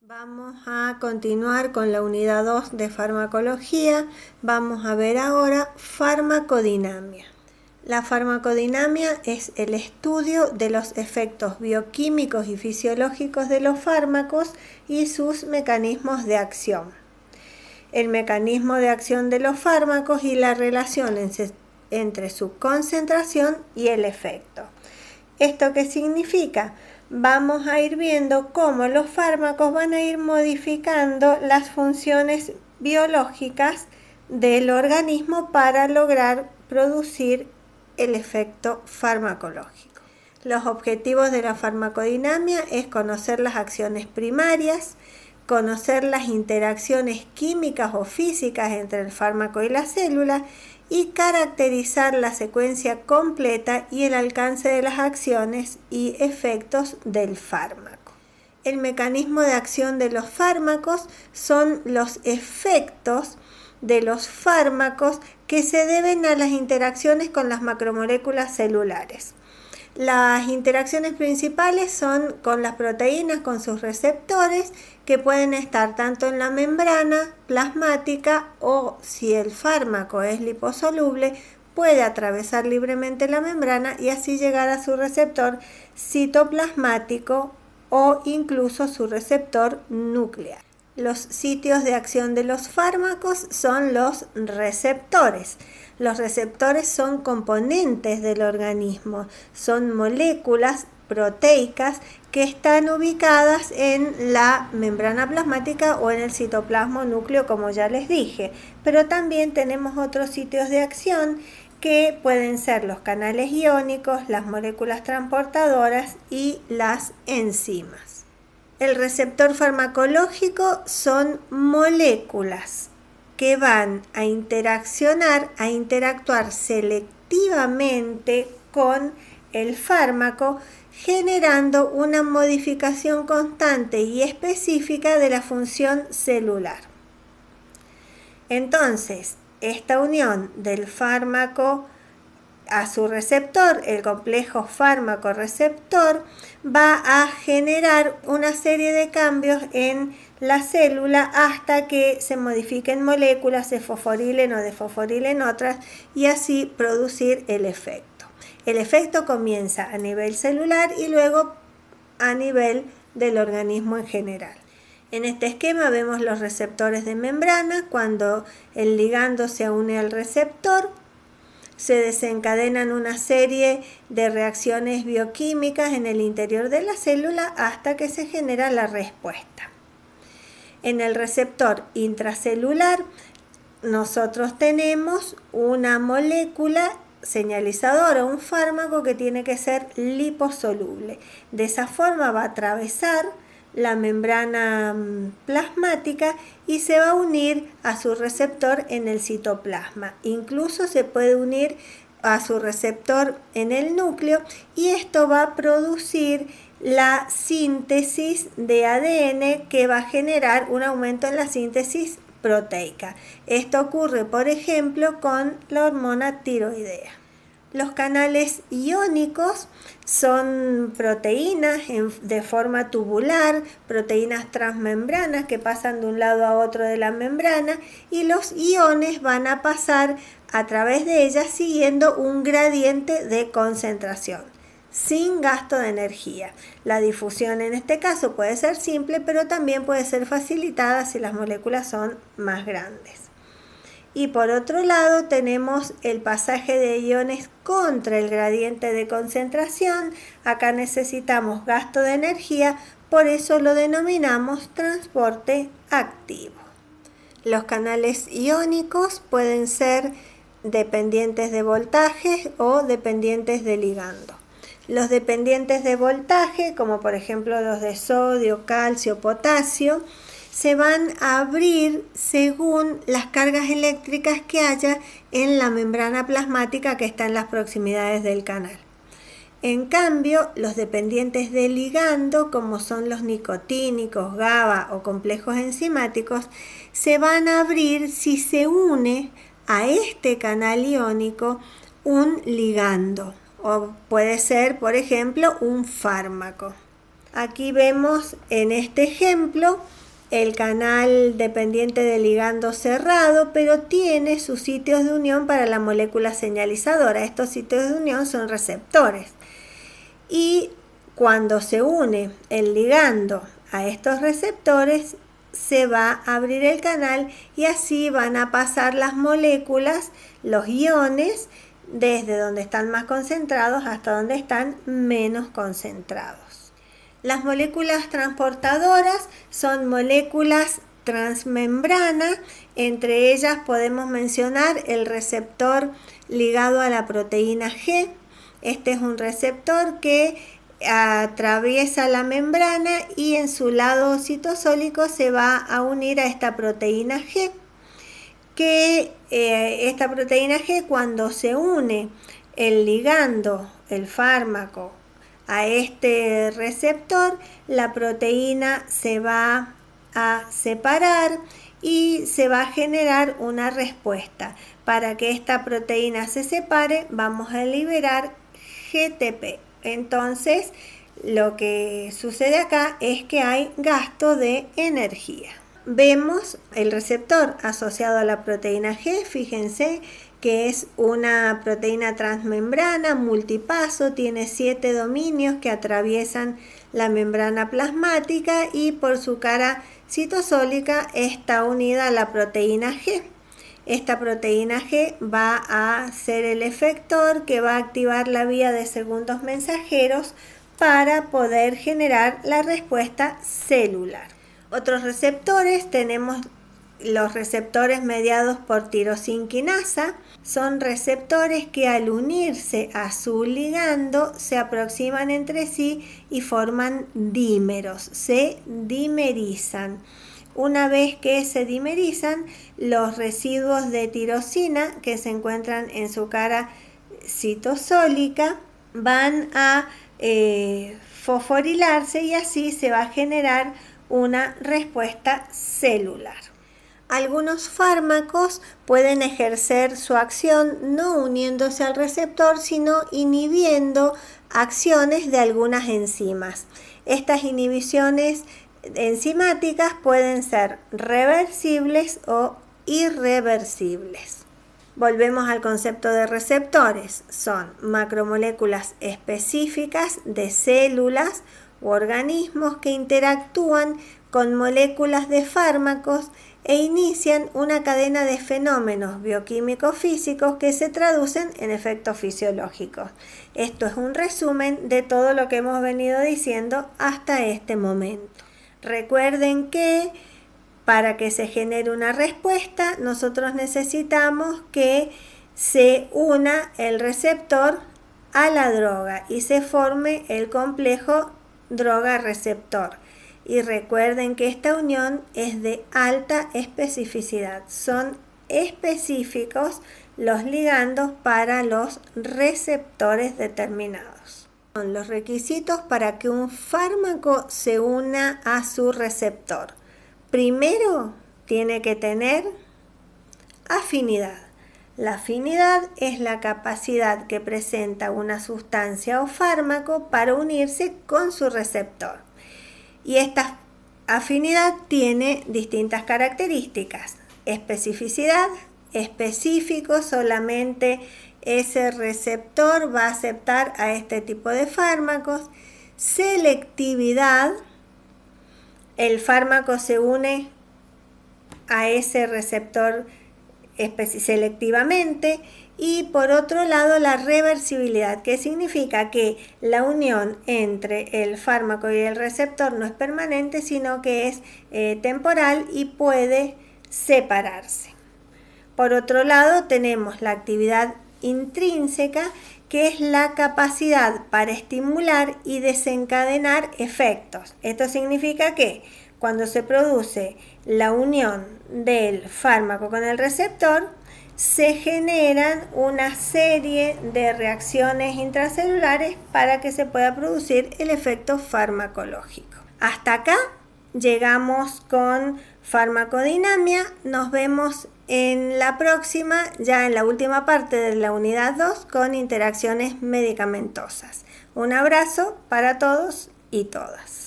Vamos a continuar con la unidad 2 de farmacología. Vamos a ver ahora farmacodinamia. La farmacodinamia es el estudio de los efectos bioquímicos y fisiológicos de los fármacos y sus mecanismos de acción. El mecanismo de acción de los fármacos y la relación entre su concentración y el efecto. ¿Esto qué significa? Vamos a ir viendo cómo los fármacos van a ir modificando las funciones biológicas del organismo para lograr producir el efecto farmacológico. Los objetivos de la farmacodinamia es conocer las acciones primarias, conocer las interacciones químicas o físicas entre el fármaco y la célula y caracterizar la secuencia completa y el alcance de las acciones y efectos del fármaco. El mecanismo de acción de los fármacos son los efectos de los fármacos que se deben a las interacciones con las macromoléculas celulares. Las interacciones principales son con las proteínas, con sus receptores, que pueden estar tanto en la membrana plasmática o, si el fármaco es liposoluble, puede atravesar libremente la membrana y así llegar a su receptor citoplasmático o incluso su receptor nuclear. Los sitios de acción de los fármacos son los receptores. Los receptores son componentes del organismo, son moléculas proteicas que están ubicadas en la membrana plasmática o en el citoplasma núcleo, como ya les dije. Pero también tenemos otros sitios de acción que pueden ser los canales iónicos, las moléculas transportadoras y las enzimas. El receptor farmacológico son moléculas que van a interactuar selectivamente con el fármaco, generando una modificación constante y específica de la función celular. Entonces, esta unión del fármaco a su receptor, el complejo fármaco-receptor, va a generar una serie de cambios en la célula hasta que se modifiquen moléculas, se fosforilen o desfosforilen otras y así producir el efecto. El efecto comienza a nivel celular y luego a nivel del organismo en general. En este esquema vemos los receptores de membrana. Cuando el ligando se une al receptor, se desencadenan una serie de reacciones bioquímicas en el interior de la célula hasta que se genera la respuesta. En el receptor intracelular, nosotros tenemos una molécula señalizadora, un fármaco que tiene que ser liposoluble. De esa forma va a atravesar la membrana plasmática y se va a unir a su receptor en el citoplasma. Incluso se puede unir a su receptor en el núcleo y esto va a producir la síntesis de ADN que va a generar un aumento en la síntesis proteica. Esto ocurre, por ejemplo, con la hormona tiroidea. Los canales iónicos son proteínas de forma tubular, proteínas transmembranas que pasan de un lado a otro de la membrana y los iones van a pasar a través de ellas siguiendo un gradiente de concentración, sin gasto de energía. La difusión en este caso puede ser simple, pero también puede ser facilitada si las moléculas son más grandes. Y por otro lado tenemos el pasaje de iones contra el gradiente de concentración. Acá necesitamos gasto de energía, por eso lo denominamos transporte activo. Los canales iónicos pueden ser dependientes de voltaje o dependientes de ligando. Los dependientes de voltaje, como por ejemplo los de sodio, calcio, potasio, se van a abrir según las cargas eléctricas que haya en la membrana plasmática que está en las proximidades del canal. En cambio, los dependientes de ligando, como son los nicotínicos, GABA o complejos enzimáticos, se van a abrir si se une a este canal iónico un ligando, o puede ser, por ejemplo, un fármaco. Aquí vemos en este ejemplo el canal dependiente del ligando cerrado, pero tiene sus sitios de unión para la molécula señalizadora. Estos sitios de unión son receptores. Y cuando se une el ligando a estos receptores, se va a abrir el canal y así van a pasar las moléculas, los iones, desde donde están más concentrados hasta donde están menos concentrados. Las moléculas transportadoras son moléculas transmembrana. Entre ellas podemos mencionar el receptor ligado a la proteína G. Este es un receptor que atraviesa la membrana y en su lado citosólico se va a unir a esta proteína G, que esta proteína G, cuando se une el ligando, el fármaco, a este receptor, la proteína se va a separar y se va a generar una respuesta. Para que esta proteína se separe, vamos a liberar GTP. Entonces, lo que sucede acá es que hay gasto de energía. Vemos el receptor asociado a la proteína G, fíjense que es una proteína transmembrana multipaso, tiene 7 dominios que atraviesan la membrana plasmática y por su cara citosólica está unida a la proteína G. Esta proteína G va a ser el efector que va a activar la vía de segundos mensajeros para poder generar la respuesta celular. Otros receptores, tenemos los receptores mediados por tirosinquinasa. Son receptores que al unirse a su ligando se aproximan entre sí y forman dímeros, se dimerizan. Una vez que se dimerizan, los residuos de tirosina que se encuentran en su cara citosólica van a fosforilarse y así se va a generar una respuesta celular. Algunos fármacos pueden ejercer su acción no uniéndose al receptor, sino inhibiendo acciones de algunas enzimas. Estas inhibiciones enzimáticas pueden ser reversibles o irreversibles. Volvemos al concepto de receptores. Son macromoléculas específicas de células u organismos que interactúan con moléculas de fármacos e inician una cadena de fenómenos bioquímicos físicos que se traducen en efectos fisiológicos. Esto es un resumen de todo lo que hemos venido diciendo hasta este momento. Recuerden que para que se genere una respuesta, nosotros necesitamos que se una el receptor a la droga y se forme el complejo droga-receptor. Y recuerden que esta unión es de alta especificidad. Son específicos los ligandos para los receptores determinados. Son los requisitos para que un fármaco se una a su receptor. Primero, tiene que tener afinidad. La afinidad es la capacidad que presenta una sustancia o fármaco para unirse con su receptor. Y esta afinidad tiene distintas características. Especificidad, específico, solamente ese receptor va a aceptar a este tipo de fármacos. Selectividad, el fármaco se une a ese receptor selectivamente. Y por otro lado, la reversibilidad, que significa que la unión entre el fármaco y el receptor no es permanente, sino que es temporal y puede separarse. Por otro lado, tenemos la actividad intrínseca, que es la capacidad para estimular y desencadenar efectos. Esto significa que cuando se produce la unión del fármaco con el receptor, se generan una serie de reacciones intracelulares para que se pueda producir el efecto farmacológico. Hasta acá llegamos con farmacodinamia. Nos vemos en la próxima, ya en la última parte de la unidad 2, con interacciones medicamentosas. Un abrazo para todos y todas.